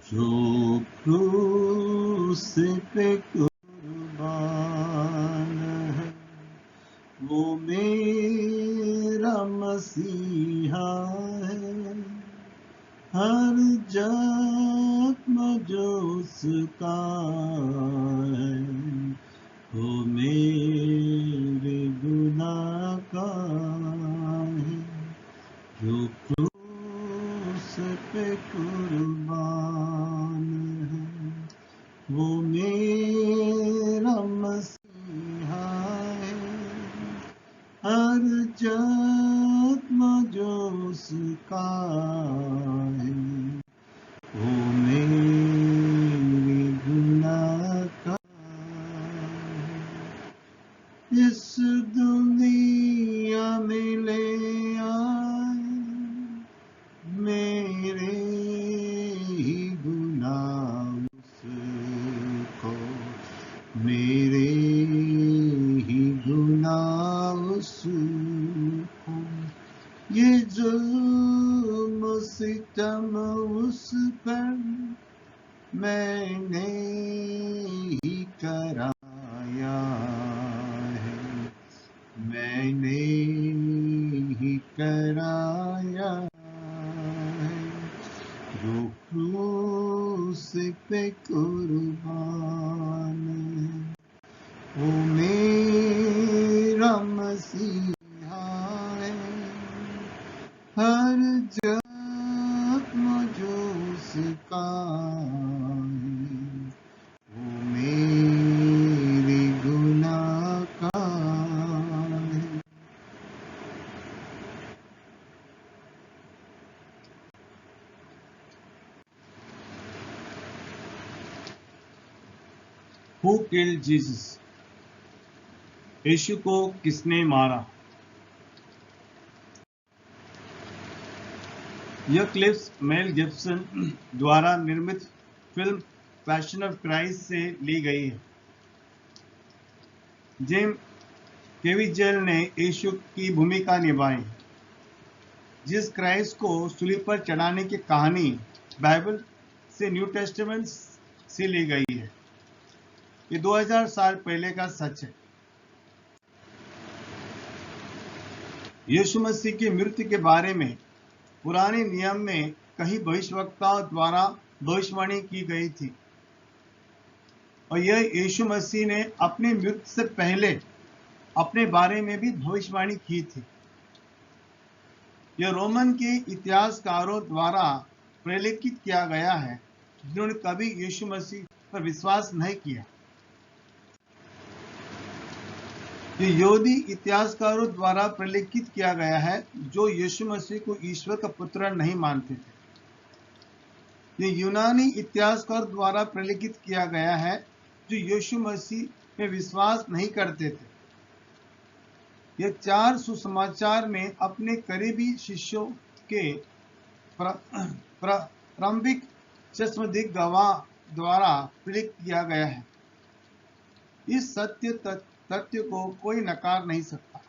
जो क्रूस पे कुर्बान है, वो मेरा मसीहा है। हर जख्म जो उसका है, वो मेरे गुनाह का है। जो क्रूस पे कुर्बान है, वो मेरा मसीहा है। हर जख्म जो उसका है, वो मेरे गुनाह का है। इस दुनिया में ले आए मेरे ही गुनाह उसको, मेरे ही गुनाह उसको। ये जुल्म सितम उस पर मैंने ही कराया है, मैंने ही कराया है। जो क्रूस पे कुर्बान है, वो मेरा मसीहा है। हर जख्म जो उसका है, वो मेरे गुनाह का है। Who killed Jesus? यीशु को किसने मारा? यह क्लिप्स मेल गिब्सन द्वारा निर्मित फिल्म पैशन ऑफ क्राइस्ट से ली गई है। जिम केविजेल ने यीशु की भूमिका निभाई, जिस क्राइस्ट को सूली पर चढ़ाने की कहानी बाइबल से न्यू टेस्टामेंट से ली गई है। ये 2000 साल पहले का सच है। यीशु मसीह की मृत्यु के बारे में पुराने नियम में कई भविष्यवक्ताओं द्वारा भविष्यवाणी की गई थी, और यह यीशु मसीह ने अपनी मृत्यु से पहले अपने बारे में भी भविष्यवाणी की थी। यह रोमन के इतिहासकारों द्वारा प्रलेखित किया गया है, जिन्होंने कभी यीशु मसीह पर विश्वास नहीं किया। यह यहूदी इतिहासकारों द्वारा प्रलेखित किया गया है, जो यीशु मसीह को ईश्वर का पुत्र नहीं मानते थे। यह यूनानी इतिहासकार द्वारा प्रलेखित किया गया है, जो यीशु मसीह में विश्वास नहीं करते थे। यह 4 सुसमाचार में अपने करीबी शिष्यों के प्रारंभिक चश्मदीद गवाह द्वारा प्रलेखित किया गया है। इस सत्य तथ्य को कोई नकार नहीं सकता।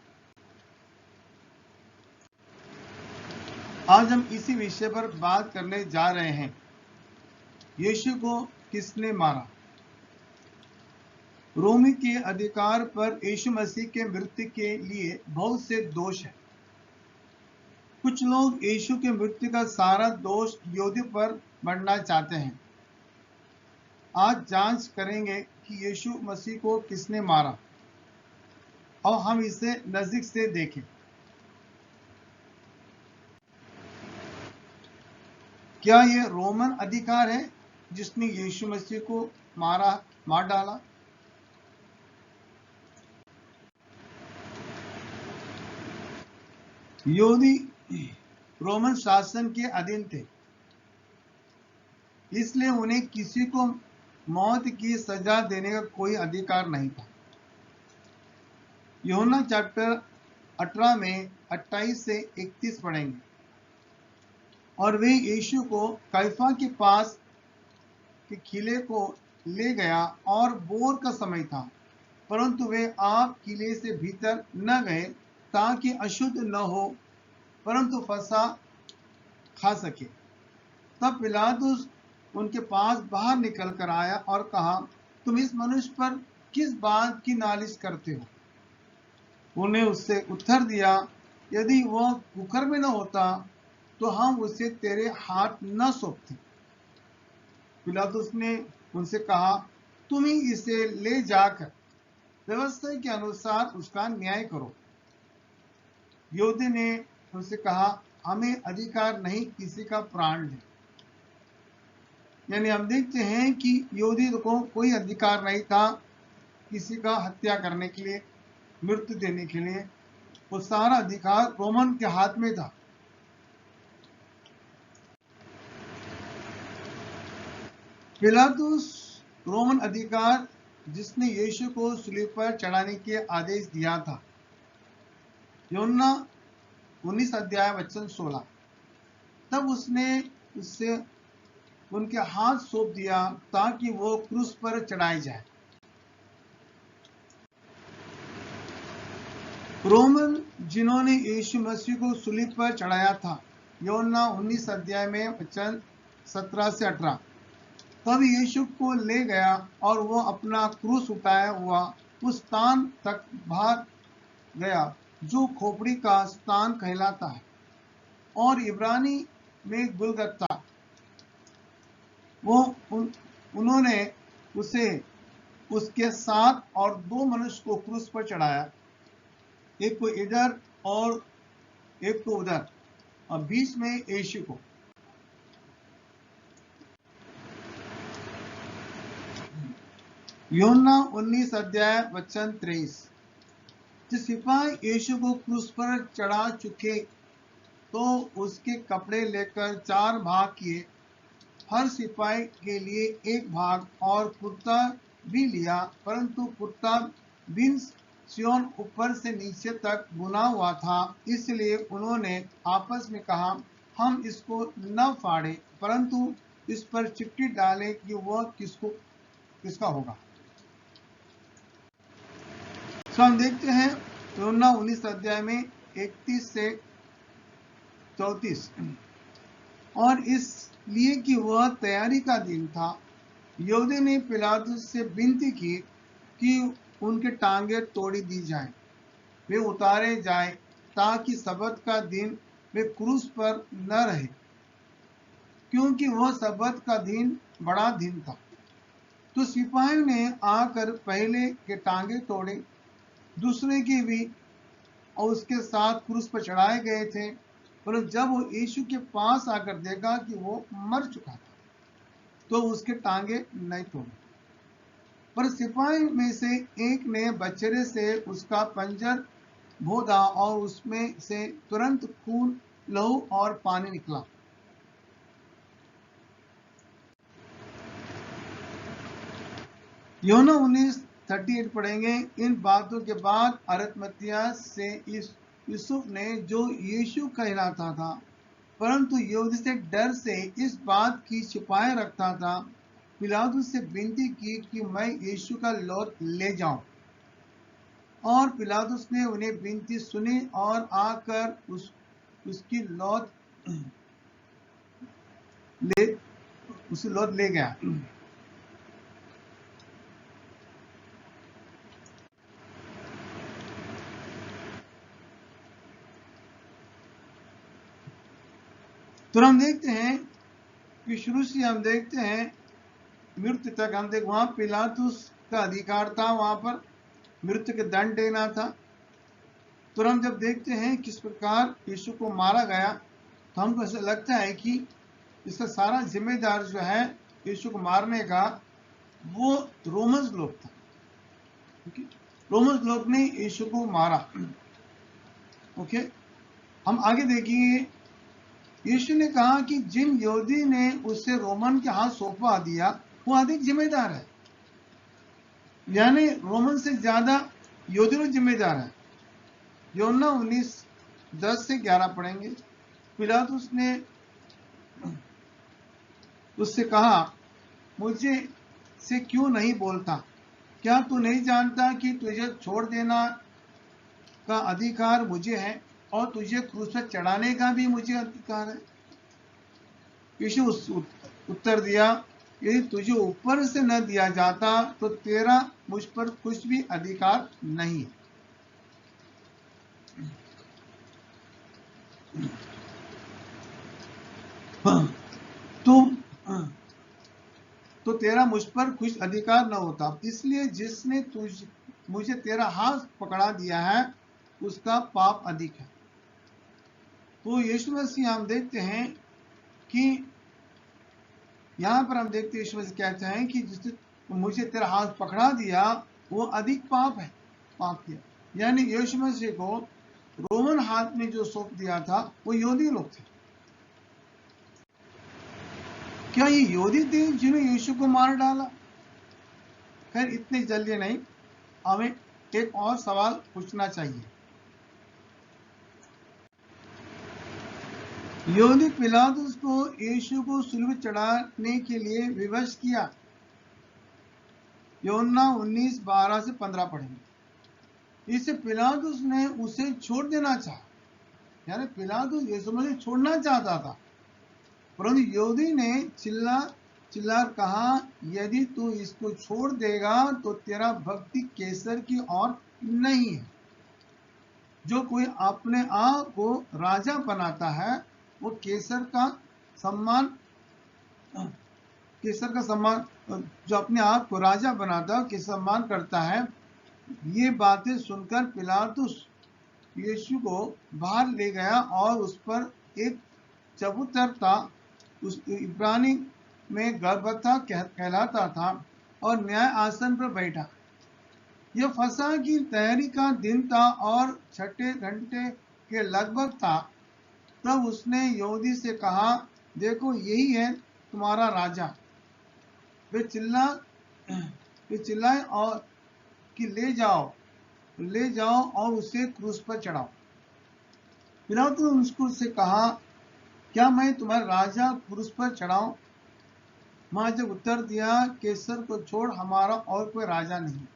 आज हम इसी विषय पर बात करने जा रहे हैं। यीशु को किसने मारा? रोमी के अधिकार पर यीशु मसीह के मृत्यु के लिए बहुत से दोष हैं। कुछ लोग यीशु के मृत्यु का सारा दोष यहूदियों पर मढ़ना चाहते हैं। आज जांच करेंगे कि यीशु मसीह को किसने मारा, और हम इसे नजदीक से देखें। क्या यह रोमन अधिकार है जिसने यीशु मसीह को मार डाला? यहूदी रोमन शासन के अधीन थे, इसलिए उन्हें किसी को मौत की सजा देने का कोई अधिकार नहीं था। यूहन्ना चैप्टर 18 में 28 से 31 पढ़ेंगे। और वे यीशु को कैफा के पास के किले को ले गया, और भोर का समय था, परंतु वे आप किले से भीतर न गए ताकि अशुद्ध न हो, परंतु फसह खा सके। तब पिलातुस उनके पास बाहर निकल कर आया और कहा, तुम इस मनुष्य पर किस बात की नालिश करते हो? उन्हें उससे उत्तर दिया, यदि वह कुकर में न होता तो हम उसे तेरे हाथ न सौंपते। पिलातुस ने उनसे कहा, तुम ही इसे ले जाकर व्यवस्था के अनुसार उसका न्याय करो। यहूदी ने उनसे कहा, हमें अधिकार नहीं किसी का प्राण ले। यानी हम देखते हैं कि यहूदी को कोई अधिकार नहीं था किसी का हत्या करने के लिए, मृत्यु देने के लिए। वो सारा अधिकार रोमन के हाथ में था। पिलातुस रोमन अधिकार जिसने यीशु को सूली पर चढ़ाने के आदेश दिया था। यूहन्ना 19 अध्याय वचन 16। तब उसने उससे उनके हाथ सौंप दिया ताकि वो क्रूस पर चढ़ाई जाए। रोमन जिन्होंने यीशु मसीह को सूली पर चढ़ाया था, यूहन्ना 19 अध्याय में वचन 17 से 18। तब यीशु को ले गया और वो अपना क्रूस उठाया हुआ उस स्थान तक भाग गया जो खोपड़ी का स्थान कहलाता है और इब्रानी में गुलगत्ता। उन्होंने उसे उसके साथ और दो मनुष्य को क्रूस पर चढ़ाया, एक को इधर और एक को उधर, और बीच में यीशु को। यूहन्ना 19 अध्याय वचन 23। जब सिपाही यीशु को क्रूस पर चढ़ा चुके तो उसके कपड़े लेकर 4 भाग किए, हर सिपाही के लिए एक भाग, और कुर्ता भी लिया, परंतु कुर्ता बिन सियोन ऊपर से नीचे तक बुना हुआ था। इसलिए उन्होंने आपस में कहा, हम इसको न फाड़े परंतु इस पर चिट्ठी डालें कि वह किसका होगा। तो हम देखते हैं यूहन्ना 19 अध्याय में 31 से 34। और इसलिए कि वह तैयारी का दिन था, यहूदी ने पिलातुस से विनती की कि उनके टांगे तोड़ी दी जाएं, वे उतारे जाएं, ताकि सबत का दिन वे क्रूस पर न रहे, क्योंकि वह सबत का दिन बड़ा दिन था। तो सिपाहियों ने आकर पहले के टांगे तोड़े, दूसरे के भी, और उसके साथ क्रूस पर चढ़ाए गए थे। परंतु जब वो यीशु के पास आकर देखा कि वो मर चुका था, तो उसके टांगे नहीं तोड़े। पर सिपाही में से एक ने बछड़े से उसका पंजर बोधा और उसमें से तुरंत खून, लहू और पानी निकला। यूहन्ना 19:38 पढ़ेंगे। इन बातों के बाद अरिमतिया से यूसुफ ने, जो यीशु कहलाता था परंतु यहूदी से डर से इस बात की छिपाए रखता था, पिलातुस से विनती की कि मैं यीशु का लौत ले जाऊं। और पिलातुस ने उन्हें विनती सुनी और आकर उसकी लौत ले गया। तो हम देखते हैं कि शुरू से हम देखते हैं मृत्यु तक, हम देख वहां पिलातुस का अधिकार था, वहां पर मृत्यु के दंड देना था। तो हम जब देखते हैं किस प्रकार यीशु को मारा गया, तो हमको ऐसा लगता है कि इसका सारा जिम्मेदार जो है यीशु को मारने का, वो रोमन्स लोग था। रोमन्स लोग ने यीशु को मारा। ओके, हम आगे देखेंगे। यीशु ने कहा कि जिन यहूदी ने उसे रोमन के हाथ सौंपा दिया, वो अधिक जिम्मेदार है। यानी रोमन से ज्यादा यहूदी लोग जिम्मेदार है। यूहन्ना 19:10 से 11 पढ़ेंगे। पिलातुस ने उससे कहा, मुझे से क्यों नहीं बोलता? क्या तू नहीं जानता कि तुझे छोड़ देना का अधिकार मुझे है और तुझे क्रूस पर चढ़ाने का भी मुझे अधिकार है? यीशु उत्तर दिया, यदि तुझे ऊपर से न दिया जाता तो तेरा मुझ पर कुछ भी अधिकार नहीं। तो तेरा मुझ पर कुछ अधिकार न होता, इसलिए जिसने मुझे तेरा हाथ पकड़ा दिया है उसका पाप अधिक है। तो यीशु मसीह हम देखते हैं कि यहाँ पर हम देखते हैं यीशु मसीह कहते हैं कि जिसने मुझे तेरा हाथ पकड़ा दिया वो अधिक पाप किया। यानी यीशु मसीह को रोमन हाथ में जो सौंप दिया था वो यहूदी लोग थे। क्या ये यहूदी थे जिन्होंने यीशु को मार डाला? खैर इतने जल्दी नहीं, हमें एक और सवाल पूछना चाहिए। यहूदी पिलातुस को यीशु को सूली चढ़ाने के लिए विवश किया। यूहन्ना 19:12 से 15 पढ़ेंगे। इससे पिलातुस ने उसे छोड़ देना चाहा, यानी पिलातुस यीशु मसीह छोड़ना चाहता था, परंतु यहूदी ने चिल्ला कहा, यदि तू इसको छोड़ देगा तो तेरा भक्ति कैसर की ओर नहीं है। जो कोई अपने आप को राजा बनाता है वो कैसर का सम्मान, जो अपने आप को राजा बनाता है कैसर सम्मान करता है। ये बातें सुनकर पिलातुस यीशु को बाहर ले गया और उस पर एक चबूतर था, उस इब्रानी में गलबता कहलाता था, और न्याय आसन पर बैठा। यह फसह की तैयारी का दिन था और छठे घंटे के लगभग था। तब उसने यहूदी से कहा, देखो यही है तुम्हारा राजा। वे चिल्लाए और कि ले जाओ और उसे क्रूस पर चढ़ाओ। पिलातुस ने उससे कहा, क्या मैं तुम्हारा राजा क्रूस पर चढ़ाऊं? महाजब उत्तर दिया, कैसर को छोड़, हमारा और कोई राजा नहीं।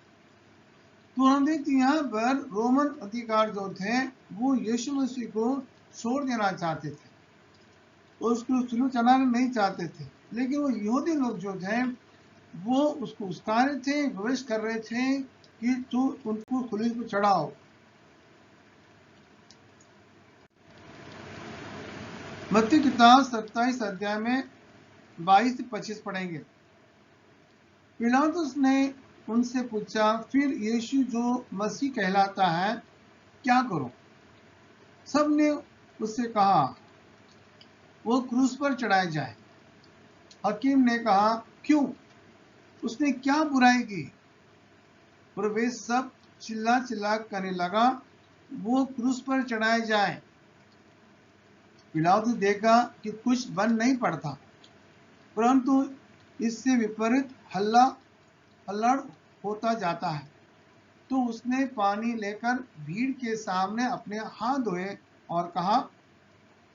तो हम देखते यहाँ पर रोमन अधिकार जो थे वो यीशु मसीह को छोड़ देना चाहते थे, तो उसको सूली चढ़ाना नहीं चाहते थे, लेकिन वो यहूदी लोग जो थे वो उसको उस्का रहे थे, विवश कर रहे थे कि तू उनको सूली पर चढ़ाओ। मत्ती किताब 27 अध्याय में 22 से 25 पढ़ेंगे। पिलातुस ने उनसे पूछा, फिर यीशु जो मसीह कहलाता है क्या करो? सब ने उससे कहा, वो क्रूस पर चढ़ाया जाए। हकीम ने कहा, क्यों? उसने क्या बुराई की? पर वे सब चिल्ला करने लगा, वो क्रूस पर चढ़ाया जाए। पिलातुस देखा कि कुछ बन नहीं पड़ता, परंतु इससे विपरीत हल्लड़ होता जाता है, तो उसने पानी लेकर भीड़ के सामने अपने हाथ धोए और कहा,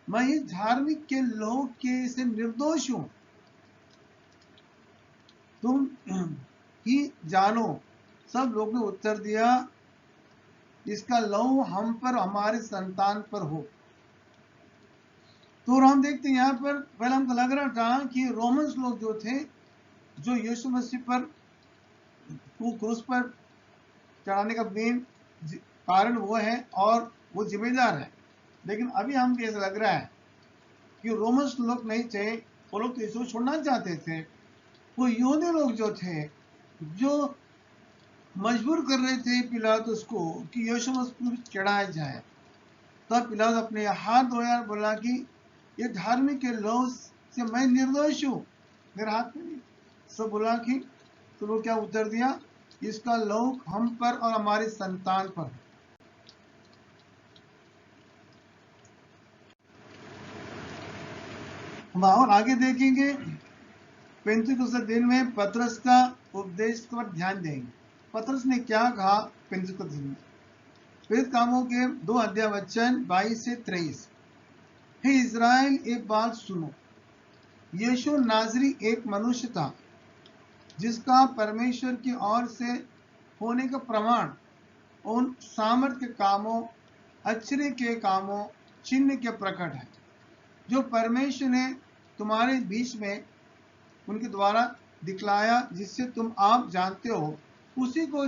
मैं इस धार्मिक के लोग के से निर्दोष हूं, तुम ही जानो। सब लोग ने उत्तर दिया, इसका लहू हम पर हमारे संतान पर हो। तो हम देखते हैं यहाँ पर पहले हमको लग रहा था कि रोमन्स लोग जो थे, जो यीशु मसीह पर क्रूस पर चढ़ाने का मेन कारण वो है और वो जिम्मेदार है, लेकिन अभी हमको ऐसा लग रहा है कि रोमन्स लोग नहीं थे, वो लोग तो यीशु छोड़ना चाहते थे। वो यहूदी लोग जो थे, जो मजबूर कर रहे थे पिलातुस को कि यीशु मसीह चढ़ाया जाए। तब पिलातुस अपने हाथ धोया और बोला कि ये धार्मिक के लोग से मैं निर्दोष हूं, मेरे हाथ में नहीं। सब बोला कि तो वो क्या उत्तर दिया, इसका लहू हम पर और हमारी संतान पर। हम और आगे देखेंगे, 35 दिन में पतरस का उपदेश पर ध्यान देंगे। पतरस ने क्या कहा 35 दिन में? प्रेरित कामों के 2 अध्याय वचन 22 से 23। हे इज़राइल, एक बात सुनो, यीशु नाजरी एक मनुष्य था जिसका परमेश्वर की ओर से होने का प्रमाण उन सामर्थ्य कामों, आश्चर्य के कामों, चिन्ह के प्रकट है जो परमेश्वर ने तुम्हारे बीच में उनके द्वारा दिखलाया, जिससे तुम आप जानते हो। उसी को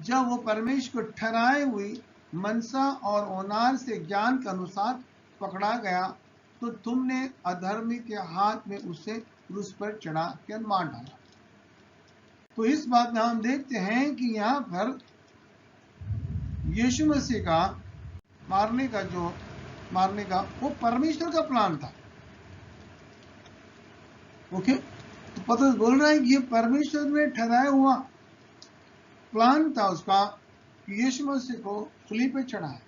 जब वो परमेश्वर को ठहराए हुई मनसा और ओनार से ज्ञान के अनुसार पकड़ा गया, तो तुमने अधर्मी के हाथ में उसे क्रूस पर चढ़ा कर मार डाला। तो इस बात में हम देखते हैं कि यहाँ पर यीशु मसीह का मारने का वो परमेश्वर का प्लान था। ओके, तो पतरस बोल रहा है कि ये परमेश्वर ने ठहराया हुआ प्लान था उसका कि यीशु मसीह को सूली पे चढ़ाए।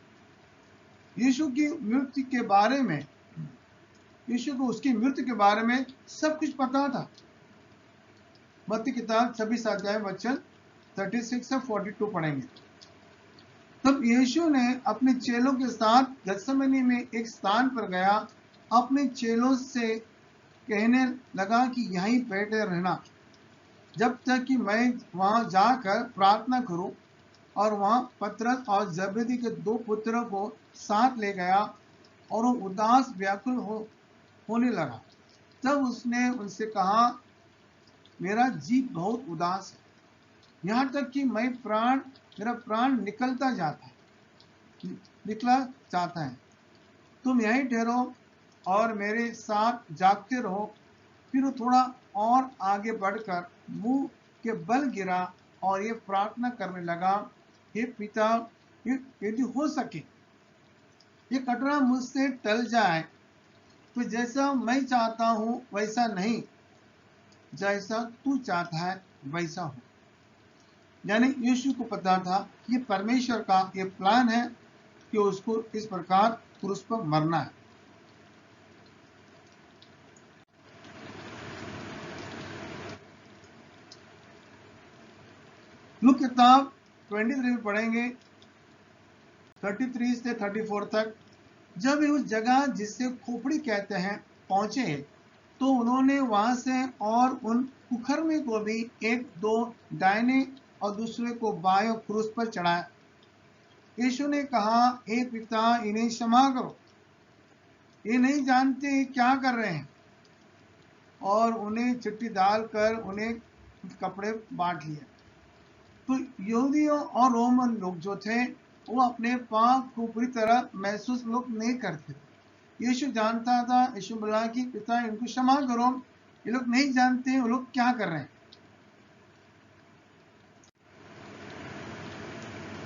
यीशु की मृत्यु के बारे में, यीशु को उसकी मृत्यु के बारे में सब कुछ पता था। मत्ती किताब 26 अध्याय वचन 36 से 42 पढ़ेंगे। तब यीशु ने अपने चेलों के साथ गतसमनी में एक स्थान पर गया। अपने चेलों से कहने लगा कि यहीं बैठे रहना जब तक कि मैं वहां जाकर प्रार्थना करूं। और वहां पतरस और जबेदी के 2 पुत्रों को साथ ले गया और वो उदास व्याकुल होने लगा। तब उसने उनसे कहा, मेरा जी बहुत उदास है, यहाँ तक कि मेरा प्राण निकला जाता है। तुम यहीं ठहरो और मेरे साथ जागते रहो। फिर वो थोड़ा और आगे बढ़कर मुंह के बल गिरा और ये प्रार्थना करने लगा, हे पिता, यदि हो सके ये कटोरा मुझसे टल जाए, तो जैसा मैं चाहता हूं वैसा नहीं, जैसा तू चाहता है वैसा हो। यानी यीशु को पता था ये परमेश्वर का ये प्लान है कि उसको इस प्रकार क्रूस पर मरना है। लूका किताब 23 पढ़ेंगे 33 से 34 तक। जब वे उस जगह जिसे खोपड़ी कहते हैं पहुंचे, तो उन्होंने वहां से और उन कुखरमे को भी एक दो दाहिने और दूसरे को बाएं क्रूस पर चढ़ाया। यीशु ने कहा, हे पिता, इन्हें क्षमा करो, ये नहीं जानते क्या कर रहे हैं। और उन्हें चिट्ठी डालकर उन्हें कपड़े बांट लिए। तो यहूदियों और रोमन लोग जो थे वो अपने पाप को पूरी तरह महसूस लोग नहीं करते। यीशु जानता था। यीशु बोला कि पिता, इनको क्षमा करो, ये लोग नहीं जानते वो लोग क्या कर रहे हैं।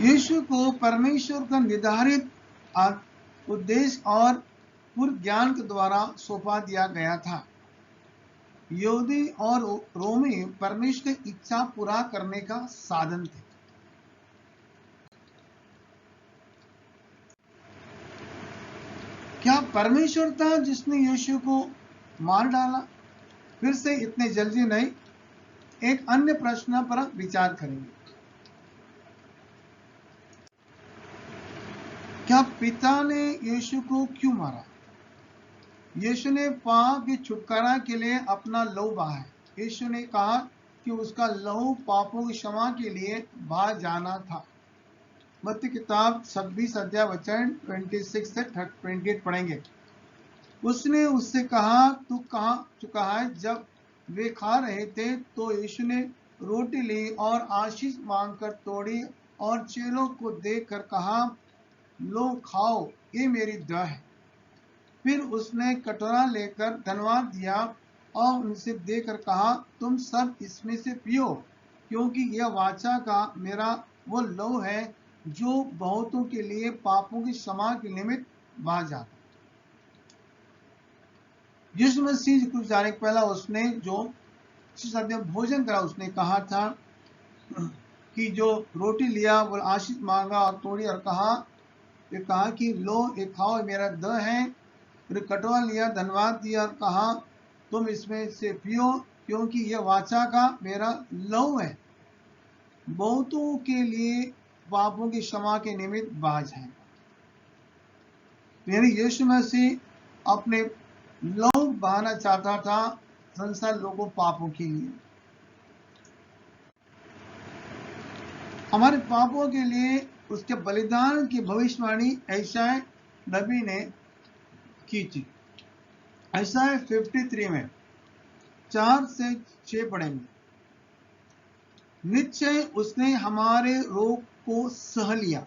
यीशु को परमेश्वर का निर्धारित उद्देश्य और पूर्ण ज्ञान के द्वारा सौंपा दिया गया था। यहूदी और रोमी परमेश्वर की इच्छा पूरा करने का साधन थे। क्या परमेश्वर था जिसने यीशु को मार डाला? फिर से इतने जल्दी नहीं, एक अन्य प्रश्न पर विचार करेंगे। क्या पिता ने यीशु को क्यों मारा? यीशु ने पाप के छुटकारा के लिए अपना लहू बहाया। यीशु ने कहा कि उसका लहू पापों की क्षमा के लिए बहा जाना था। मत्ती किताब 26 अध्याय वचन 26 से 28 पढ़ेंगे। उसने उससे कहा, तू कहाँ है? जब वे खा रहे थे तो यीशु ने रोटी ली और आशीष मांगकर तोड़ी और चेलों को देकर कहा, लो खाओ, ये मेरी देह है। फिर उसने कटोरा लेकर धन्यवाद दिया और उनसे देकर कहा, तुम सब इसमें से पियो, क्योंकि यह वाचा का मेरा वो लहू है जो बहुतों के लिए पापों की क्षमा के निमित्त बहा जाता। यीशु मसीह कुछ जाने के पहला उसने जो भोजन करा, उसने कहा था कि जो रोटी लिया वो आशीष मांगा और तोड़ी और कहा कि लो, ये खाओ, मेरा देह है। फिर कटोरा लिया, धन्यवाद दिया और कहा, तुम इसमें से पियो, क्योंकि यह वाचा का मेरा लहू है, बहुतों के लिए पापों की क्षमा के निमित्त बहा जाएगा। मेरे यीशु मसीह अपने लहू बहाना चाहता था संसार लोगों पापों के लिए। हमारे पापों के लिए उसके बलिदान की भविष्यवाणी यशायाह नबी ने की थी। यशायाह 53 में 4 से 6 पढ़ेंगे। निश्चय उसने हमारे रोग को सह लिया,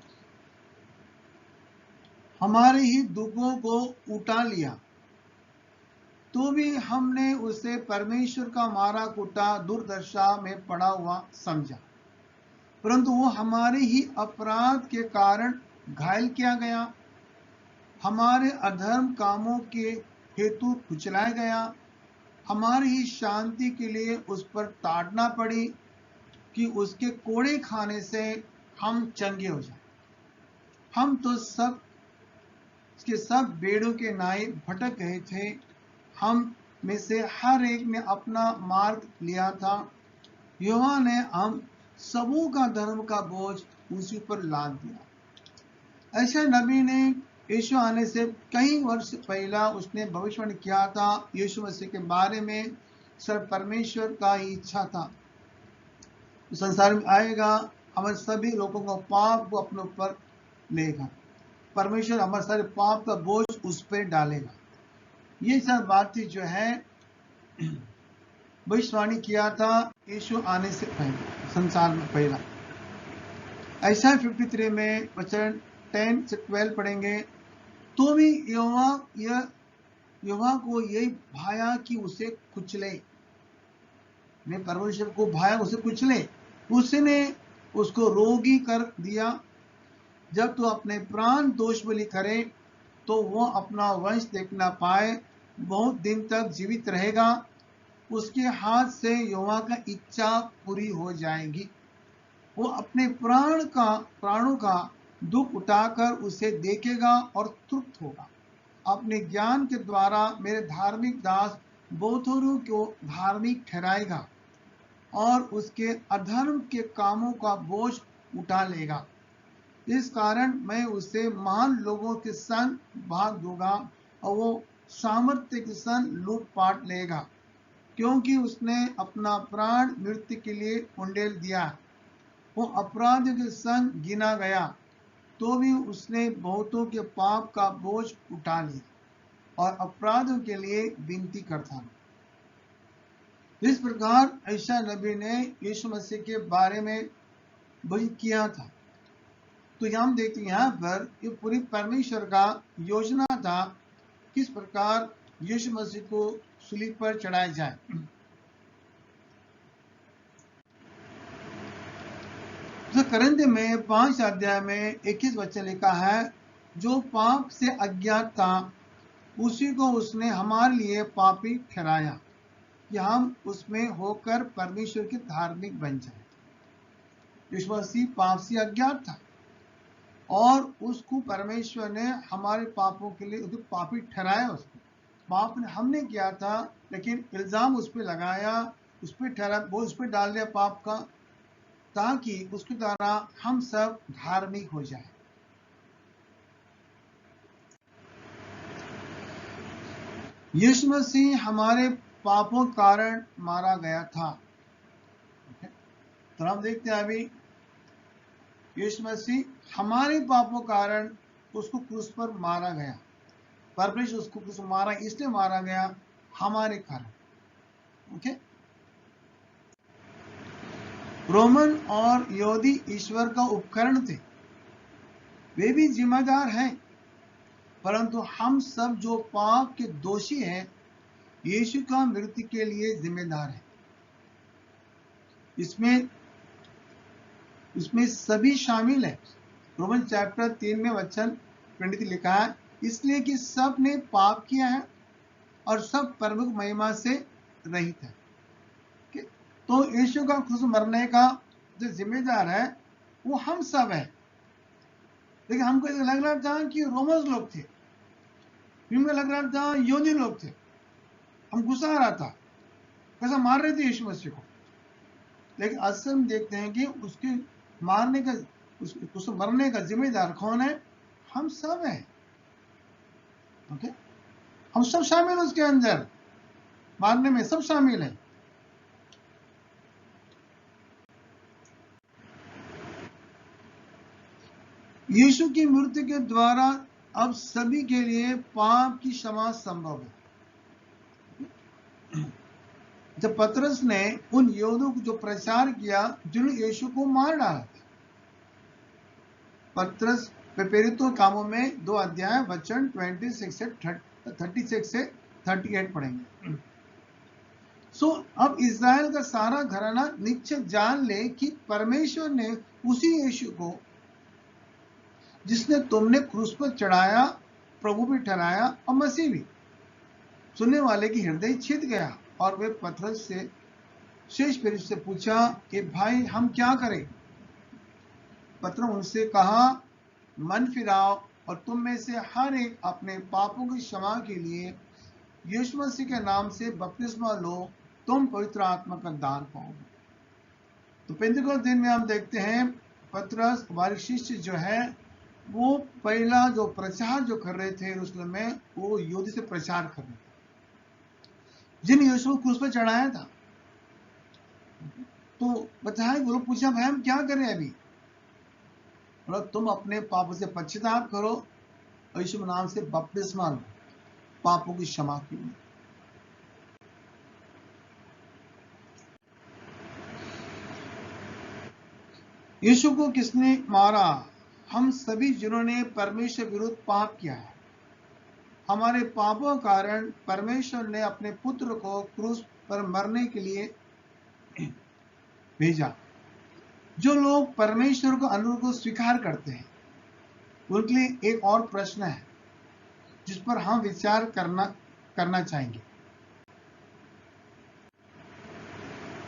हमारे ही दुखों को उठा लिया, तो भी हमने उसे परमेश्वर का मारा कूटा दुर्दशा में पड़ा हुआ समझा। परंतु वो हमारे ही अपराध के कारण घायल किया गया, हमारे अधर्म कामों के हेतु कुचलाया गया, हमारी ही शांति के लिए उस पर ताड़ना पड़ी कि उसके कोड़े खाने से हम चंगे हो जाए। हम तो सब के सब भेड़ों के नाई भटक गए थे, हम में से हर एक ने अपना मार्ग लिया था, यहोवा ने हम सबों का धर्म का बोझ उसी पर लाद दिया। ऐसा नबी ने यीशु आने से कई वर्ष पहला उसने भविष्यवाणी किया था। यीशु मसीह के बारे में सिर्फ परमेश्वर का ही इच्छा था, संसार में आएगा, हमारे सभी लोगों को पाप को अपने ऊपर लेगा, परमेश्वर हमारे सारे पाप का बोझ उस पर डालेगा। ये सब बातें जो है भविष्यवाणी किया था यीशु आने से पहले, संसार में पहला। ऐसा 53 में वचन 10 से 12 पढ़ेंगे। तो भी यहोवा को यही भाया कि उसे कुचले, ने परमेश्वर को भाया उसे कुचले, उसने उसको रोगी कर दिया। जब तू अपने प्राण दोष बलि करे तो वो अपना वंश देखना पाए, बहुत दिन तक जीवित रहेगा, उसके हाथ से यहोवा का इच्छा पूरी हो जाएगी। वो अपने प्राणों का दुख उठाकर उसे देखेगा और तृप्त होगा। अपने ज्ञान के द्वारा मेरे धार्मिक दास बहुतों को धार्मिक ठहराएगा और उसके अधर्म के कामों का बोझ उठा लेगा। इस कारण मैं उसे महान लोगों के संग भाग दूंगा और वो सामर्थ्य के संग लूटपाट लेगा, क्योंकि उसने अपना प्राण मृत्यु के लिए उंडेल दिया। वो अपराधियों के संग गिना गया, तो भी उसने बहुतों के पाप का बोझ उठा लिया और अपराधियों के लिए विनती करता। इस प्रकार ऐसा नबी ने यीशु मसीह के बारे में वही किया था। तो हम देखते हैं यहाँ पर ये पूरी परमेश्वर का योजना था, किस प्रकार यीशु मसीह को सूली पर चढ़ाया जाए। तो करंथे में 5 अध्याय में 21 वचन लिखा है, जो पाप से अज्ञात था उसी को उसने हमारे लिए पापी ठहराया कि हम उसमें होकर परमेश्वर के धार्मिक बन जाए। यीशु मसीह पाप से अज्ञात था और उसको परमेश्वर ने हमारे पापों के लिए उसको पापी ठहराया। उसको पाप ने हमने किया था, लेकिन इल्जाम उस पर लगाया, उस पर ठहरा, वो उस पर डाल दिया पाप का, ताकि उसके द्वारा हम सब धार्मिक हो जाए। यीशु मसीह हमारे पापों के कारण मारा गया था। तो हम देखते हैं अभी यीशु मसीह हमारे पापों के कारण उसको क्रूस पर मारा गया। परमेश्वर उसको क्रूस पर मारा, इसलिए मारा गया हमारे कारण। ओके, रोमन और यहूदी ईश्वर का उपकरण थे, वे भी जिम्मेदार हैं, परंतु हम सब जो पाप के दोषी हैं यीशु का मृत्यु के लिए जिम्मेदार है। इसमें सभी शामिल है। रोमन चैप्टर 3 में वचन 23 लिखा है, इसलिए कि सब ने पाप किया है और सब प्रभु महिमा से रहित है। तो यीशु का क्रूस मरने का जो जिम्मेदार है वो हम सब है। लेकिन हमको लग रहा था कि रोमन्स लोग थे, हमको लग रहा था यहूदी लोग थे, हम गुस्सा आ रहा था, कैसा मार रहे थे यीशु मसीह को। लेकिन असल में देखते हैं कि उसके मारने का, उसको मरने का जिम्मेदार कौन है? हम सब हैं। ओके, हम सब शामिल उसके अंदर, मारने में सब शामिल है। यीशु की मृत्यु के द्वारा अब सभी के लिए पाप की क्षमा संभव है। जब पतरस ने उन यहूदियों को जो प्रचार किया जिन्होंने यीशु को मार डाला था। पतरस प्रेरितों कामों में 2 अध्याय वचन 36 से 38 पढ़ेंगे। अब इज़राइल का सारा घराना निश्चय जान ले कि परमेश्वर ने उसी यीशु को जिसने तुमने क्रूस पर चढ़ाया प्रभु भी ठहराया और मसीह भी। सुनने वाले की हृदय छिद गया और वे पतरस से शेष प्रेरित से पूछा कि भाई हम क्या करें। पतरस उनसे कहा, मन फिराओ और तुम में से हर एक अपने पापों की क्षमा के लिए यीशु मसीह के नाम से बपतिस्मा लो, तुम पवित्र आत्मा का दान पाओगे। तो पेंतिकोस्त दिन में हम देखते हैं पतरस हमारे शिष्य जो है वो पहला जो प्रचार जो कर रहे थे यरूशलेम में, वो यहूदी से प्रचार कर रहे थे जिन यीशु को क्रूस पर चढ़ाया था। तो बताया, वो लोग पूछा भाई हम क्या करें अभी। मतलब तुम अपने पापों से पश्चाताप करो और यीशु के नाम से बपतिस्मा लो पापों की क्षमा के लिए। यीशु को किसने मारा? हम सभी जिन्होंने परमेश्वर विरुद्ध पाप किया है। हमारे पापों के कारण परमेश्वर ने अपने पुत्र को क्रूस पर मरने के लिए भेजा। जो लोग परमेश्वर को अनुग्रह को स्वीकार करते हैं उनके लिए एक और प्रश्न है जिस पर हम विचार करना चाहेंगे।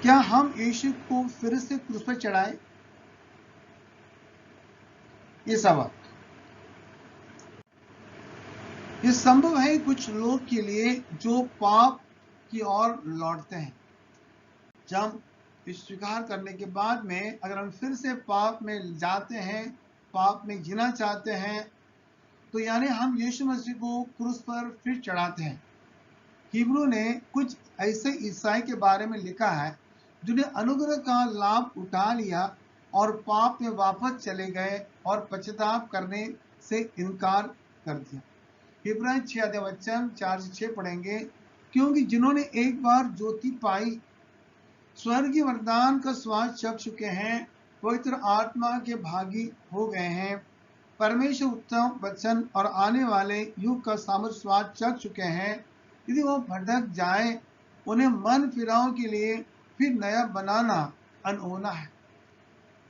क्या हम यीशु को फिर से क्रूस पर चढ़ाए? ये सवाल। ये संभव है कुछ लोग के लिए जो पाप की ओर लौटते हैं। जब स्वीकार करने के बाद में अगर हम फिर से पाप में जाते हैं, पाप में जीना चाहते हैं, तो यानी हम यीशु मसीह को क्रूस पर फिर चढ़ाते हैं। हिब्रू ने कुछ ऐसे ईसाई के बारे में लिखा है जिन्हें अनुग्रह का लाभ उठा लिया और पाप में वापस चले गए और पश्चाताप करने से इनकार कर दिया। इब्राहिम 6 वचन 4 से 6 पढ़ेंगे। क्योंकि जिन्होंने एक बार ज्योति पाई, स्वर्गीय वरदान का स्वाद चख चुके हैं, पवित्र आत्मा के भागी हो गए हैं, परमेश्वर उत्तम वचन और आने वाले युग का सामर्थ्य स्वाद चख चुके हैं, यदि वो भटक जाए उन्हें मन फिराव के लिए फिर नया बनाना अनहोना है।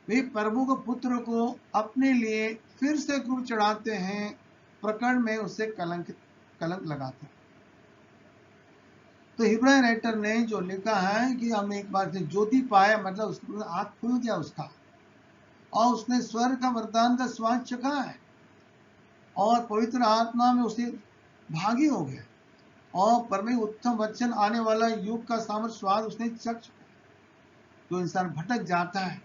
वे प्रभु के पुत्र को अपने लिए फिर से क्रूस चढ़ाते हैं, प्रकरण में उसे कलंक लगाते हैं। तो हिब्राई राइटर ने जो लिखा है कि हम एक बार से ज्योति पाया, मतलब उसका आँख खुल गया उसका, और उसने स्वर्ग का वरदान का स्वाद चखा है और पवित्र आत्मा में उसे भागी हो गया और परमेश्वर उत्तम वचन आने वाला युग का सामर्थ्य स्वाद उसने चख चुका। जो इंसान भटक जाता है,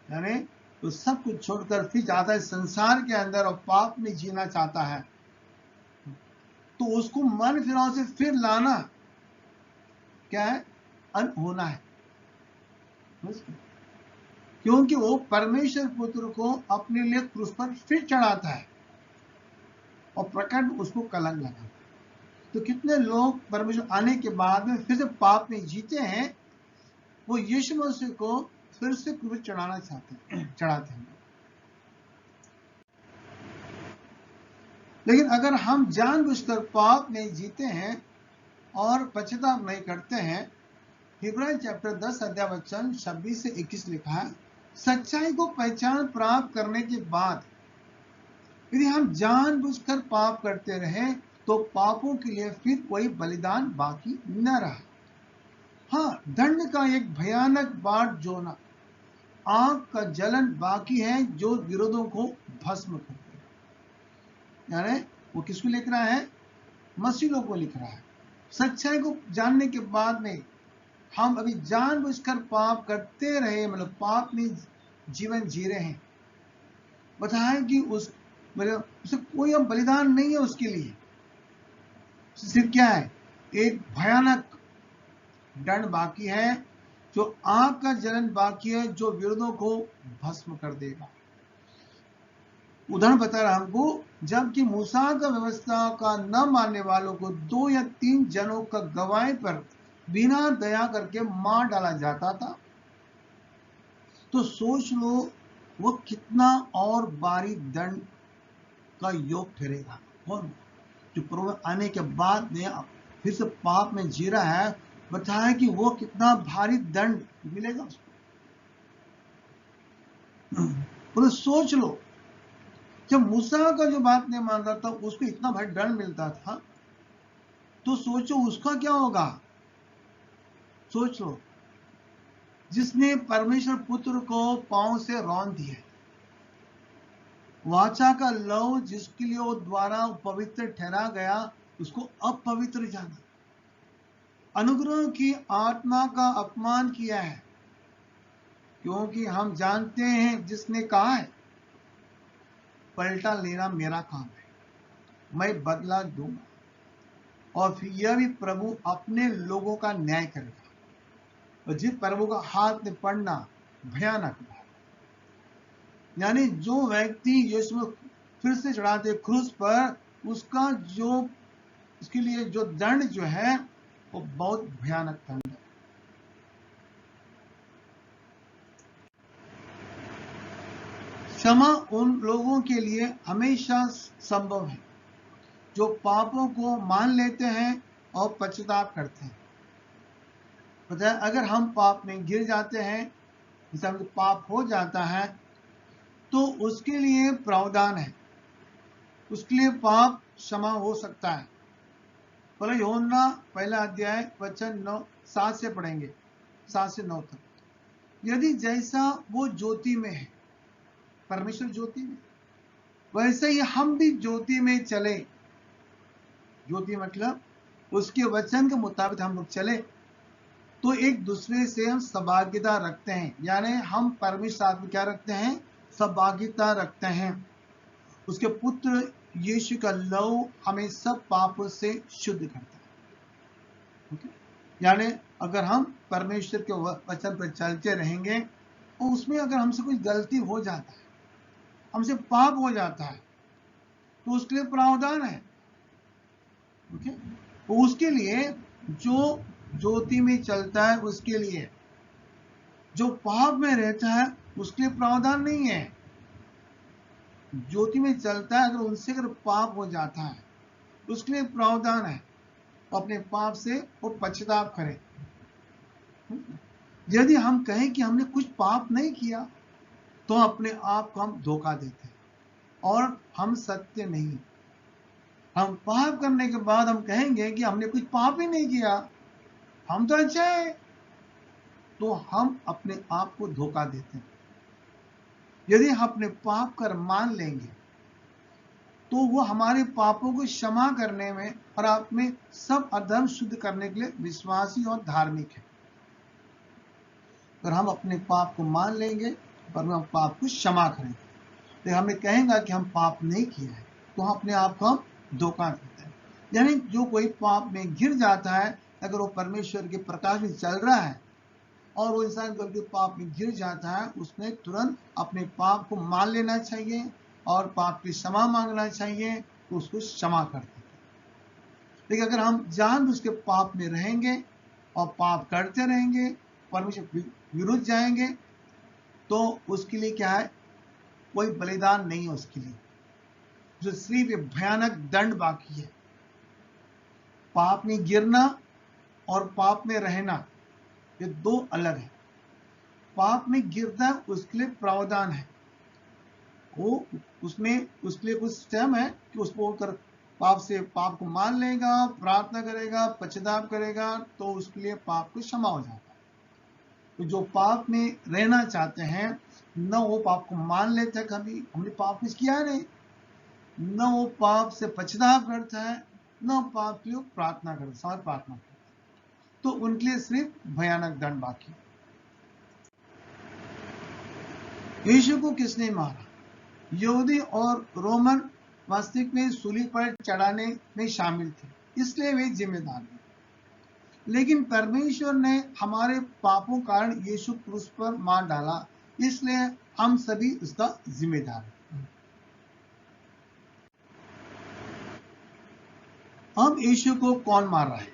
यानी तो सब कुछ छोड़कर फिर जाता है संसार के अंदर और पाप में जीना चाहता है, तो उसको मन फिराव से फिर लाना क्या है? अनहोना है। क्योंकि वो परमेश्वर पुत्र को अपने लिए क्रूस पर फिर चढ़ाता है और प्रकट उसको कलंक लगाता है। तो कितने लोग परमेश्वर आने के बाद में फिर से पाप में जीते हैं, वो यीशु मसीह को फिर से क्रूस चढ़ाना चढ़ाते हैं। लेकिन अगर हम जानबूझकर पाप में जीते हैं और पश्चाताप नहीं करते हैं, हिब्राई चैप्टर 10 अध्याय वचन 26 से 21 लिखा है, सच्चाई को पहचान प्राप्त करने के बाद यदि हम जानबूझकर पाप करते रहे तो पापों के लिए फिर कोई बलिदान बाकी न रहा। हाँ, दंड का एक भयानक बाट जोना, आग का जलन बाकी है जो विरोधों को भस्म करते हैं। यानी वो किसको लिख रहा है? मसीहों को लिख रहा है। सच्चाई को जानने के बाद में हम अभी जानबूझकर पाप करते रहे, मतलब पाप में जीवन जी रहे हैं, बताएं कि उसे कोई अब बलिदान नहीं है उसके लिए। सिर्फ क्या है? एक भयानक दंड बाकी है, जो आग का जलन बाकी है जो विरोधों को भस्म कर देगा। उदाहरण बता रहा हमको, जबकि मूसा का व्यवस्था का न मानने वालों को 2 या 3 जनों का गवाही पर बिना दया करके मार डाला जाता था, तो सोच लो वो कितना और भारी दंड का योग ठहरेगा। और जो प्रभु आने के बाद में फिर से पाप में जी रहा है, बताया कि वो कितना भारी दंड मिलेगा उसको। तो सोच लो, जब मूसा का जो बात नहीं मान रहा था उसको इतना भारी दंड मिलता था, तो सोचो उसका क्या होगा। सोच लो, जिसने परमेश्वर पुत्र को पांव से रौंद दिया, वाचा का लव जिसके लिए वो द्वारा पवित्र ठहरा गया, उसको अपवित्र जाना, अनुग्रह की आत्मा का अपमान किया है। क्योंकि हम जानते हैं जिसने कहा है, पलटा लेना मेरा काम है, मैं बदला दूंगा। और फिर यह भी प्रभु अपने लोगों का न्याय करेगा। और जिस प्रभु का हाथ में पड़ना भयानक है, यानी जो व्यक्ति यीशु में फिर से चढ़ाते क्रूस पर, उसका जो उसके लिए जो दंड जो है वो बहुत भयानक दंड है। क्षमा उन लोगों के लिए हमेशा संभव है जो पापों को मान लेते हैं और पश्चाताप करते हैं। पता है, अगर हम पाप में गिर जाते हैं, जैसे हमसे पाप हो जाता है, तो उसके लिए प्रावधान है, उसके लिए पाप क्षमा हो सकता है। पहले यूहन्ना पहला अध्याय वचन 7 से पढ़ेंगे, 7 से 9 तक। यदि जैसा वो ज्योति में है, परमेश्वर ज्योति में, वैसे ही हम भी ज्योति में चले। ज्योति मतलब उसके वचन के मुताबिक हम लोग चले, तो एक दूसरे से हम सहभागिता रखते हैं। यानी हम परमेश्वर साथ में क्या रखते हैं, सहभागिता रखते हैं। उसके पुत्र यीशु का लहू हमें सब पापों से शुद्ध करता है। यानी अगर हम परमेश्वर के वचन पर चलते रहेंगे और उसमें अगर हमसे कुछ गलती हो जाता है, हमसे पाप हो जाता है, तो उसके लिए प्रावधान है। तो उसके लिए जो ज्योति में चलता है, उसके लिए जो पाप में रहता है उसके लिए प्रावधान नहीं है। ज्योति में चलता है, अगर उनसे अगर पाप हो जाता है उसके लिए प्रावधान है, अपने पाप से वो पश्चाताप करें। यदि हम कहें कि हमने कुछ पाप नहीं किया, तो अपने आप को हम धोखा देते हैं और हम सत्य नहीं। हम पाप करने के बाद हम कहेंगे कि हमने कुछ पाप ही नहीं किया, हम तो अच्छे हैं, तो हम अपने आप को धोखा देते हैं। यदि हम अपने पाप कर मान लेंगे, तो वो हमारे पापों को क्षमा करने में और अपने सब अधर्म शुद्ध करने के लिए विश्वासी और धार्मिक है। अगर हम अपने पाप को मान लेंगे, पर हम पाप को क्षमा करेंगे, तो हमें कहेगा कि हम पाप नहीं किया है, तो हम अपने आप को हम धोखा देते हैं। यानी जो कोई पाप में गिर जाता है, अगर वो परमेश्वर के प्रकाश में चल रहा है और वो इंसान गलती पाप में गिर जाता है, उसने तुरंत अपने पाप को मान लेना चाहिए और पाप की क्षमा मांगना चाहिए, तो उसको क्षमा कर देते। लेकिन अगर हम जानबूझ के पाप में रहेंगे और पाप करते रहेंगे, परमेश्वर विरुद्ध जाएंगे, तो उसके लिए क्या है, कोई बलिदान नहीं है उसके लिए, जो सिर्फ एक भयानक दंड बाकी है। पाप में गिरना और पाप में रहना ये दो अलग है। पाप में गिरना उसके लिए प्रावधान है, वो उसमें उसके लिए कुछ स्टेप है कि उसको कर पाप को मान लेगा, प्रार्थना करेगा, पश्चाताप करेगा, तो उसके लिए पाप को क्षमा हो जाता है। तो जो पाप में रहना चाहते हैं, न वो पाप को मान लेते हैं, कभी हमने पाप कुछ किया नहीं, न वो पाप से पश्चाताप करता है, न पाप के लिए प्रार्थना करता है, प्रार्थना करता है, तो उनके लिए सिर्फ भयानक दंड बाकी। यीशु को किसने मारा? यहूदी और रोमन वास्तविक में सूली पर चढ़ाने में शामिल थे, इसलिए वे जिम्मेदार हैं। लेकिन परमेश्वर ने हमारे पापों कारण यीशु क्रूस पर मार डाला, इसलिए हम सभी इसका जिम्मेदार हैं। अब यीशु को कौन मार रहा है?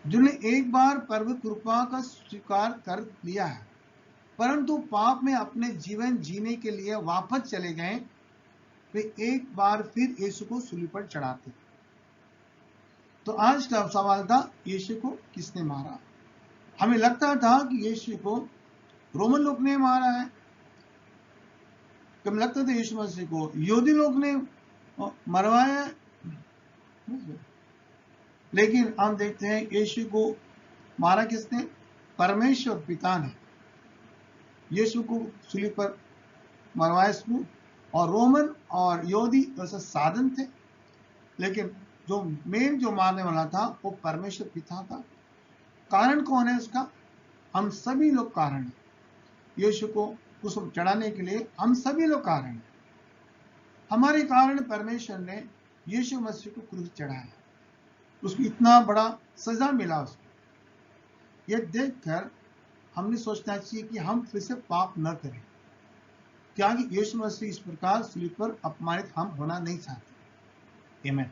जिन्होंने एक बार प्रभु कृपा का स्वीकार कर लिया है परंतु पाप में अपने जीवन जीने के लिए वापस चले गए, वे एक बार फिर यीशु को सूली पर चढ़ाते। तो आज का सवाल था, यीशु को किसने मारा? हमें लगता था कि यीशु को रोमन लोग ने मारा है, कम लगता था यीशु मसीह को यहूदी लोग ने मरवाया है, लेकिन हम देखते हैं यीशु को मारा किसने? परमेश्वर पिता ने यीशु को सूली पर मरवाया इसको, और रोमन और यहूदी वैसे साधन थे, लेकिन जो मेन जो मारने वाला था वो परमेश्वर पिता था। कारण कौन है उसका? हम सभी लोग कारण हैं। यीशु को क्रूस पर चढ़ाने के लिए हम सभी लोग कारण हैं। हमारे कारण परमेश्वर ने यीशु मसीह को क्रूस चढ़ाया, उसको इतना बड़ा सजा मिला उसको। यह देखकर हमने सोचना चाहिए कि हम फिर से पाप न करें, क्या यीशु मसीह इस प्रकार सूली पर अपमानित हम होना नहीं चाहते। आमीन।